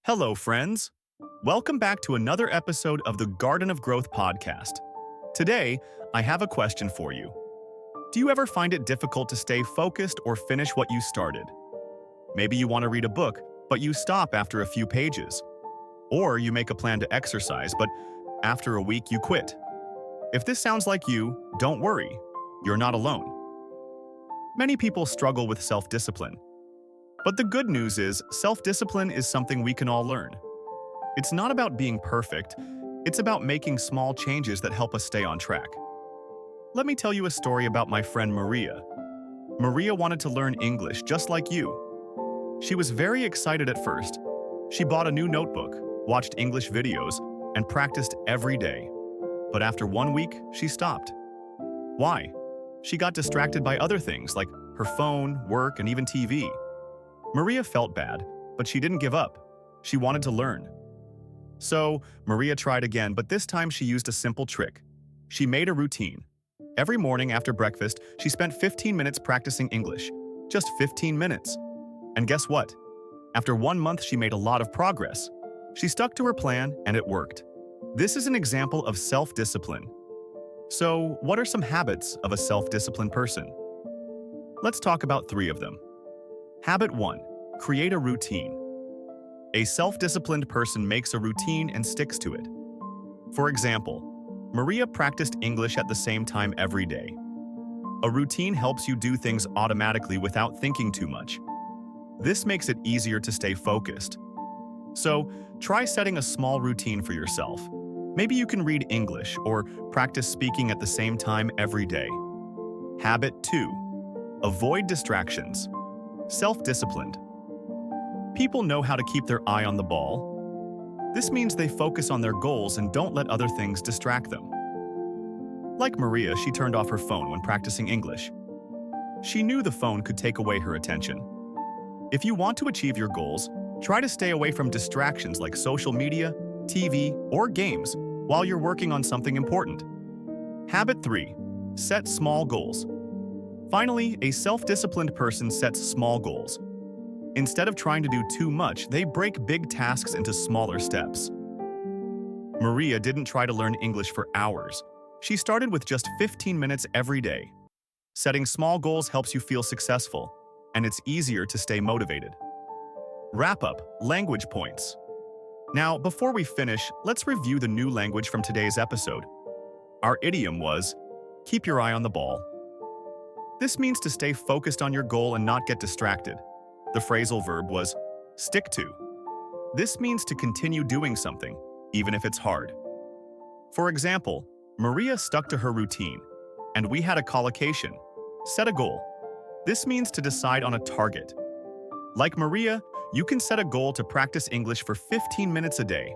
Hello, friends. Welcome back to another episode of the Garden of Growth podcast. Today, I have a question for you. Do you ever find it difficult to stay focused or finish what you started? Maybe you want to read a book, but you stop after a few pages. Or you make a plan to exercise, but after a week you quit. If this sounds like you, don't worry. You're not alone. Many people struggle with self-discipline. But the good news is, self-discipline is something we can all learn. It's not about being perfect, it's about making small changes that help us stay on track. Let me tell you a story about my friend Maria. Maria wanted to learn English just like you. She was very excited at first. She bought a new notebook, watched English videos, and practiced every day. But after 1 week, she stopped. Why? She got distracted by other things like her phone, work, and even TV. Maria felt bad, but she didn't give up. She wanted to learn. So, Maria tried again, but this time she used a simple trick. She made a routine. Every morning after breakfast, she spent 15 minutes practicing English. Just 15 minutes. And guess what? After 1 month, she made a lot of progress. She stuck to her plan, and it worked. This is an example of self-discipline. So, what are some habits of a self-disciplined person? Let's talk about 3 of them. Habit 1. Create a routine. A self-disciplined person makes a routine and sticks to it. For example, Maria practiced English at the same time every day. A routine helps you do things automatically without thinking too much. This makes it easier to stay focused. So, try setting a small routine for yourself. Maybe you can read English or practice speaking at the same time every day. Habit 2. Avoid distractions. Self-disciplined. People know how to keep their eye on the ball. This means they focus on their goals and don't let other things distract them. Like Maria, she turned off her phone when practicing English. She knew the phone could take away her attention. If you want to achieve your goals, try to stay away from distractions like social media, TV, or games while you're working on something important. Habit 3. Set small goals. Finally, a self-disciplined person sets small goals. Instead of trying to do too much, they break big tasks into smaller steps. Maria didn't try to learn English for hours. She started with just 15 minutes every day. Setting small goals helps you feel successful, and it's easier to stay motivated. Wrap up, language points. Now, before we finish, let's review the new language from today's episode. Our idiom was, keep your eye on the ball. This means to stay focused on your goal and not get distracted. The phrasal verb was stick to. This means to continue doing something, even if it's hard. For example, Maria stuck to her routine, and we had a collocation, set a goal. This means to decide on a target. Like Maria, you can set a goal to practice English for 15 minutes a day.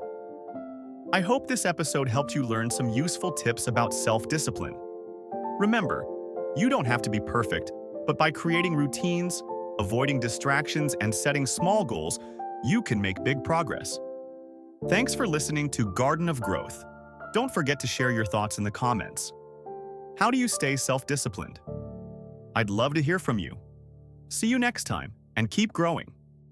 I hope this episode helped you learn some useful tips about self-discipline. Remember, you don't have to be perfect, but by creating routines, avoiding distractions, and setting small goals, you can make big progress. Thanks for listening to Garden of Growth. Don't forget to share your thoughts in the comments. How do you stay self-disciplined? I'd love to hear from you. See you next time, and keep growing.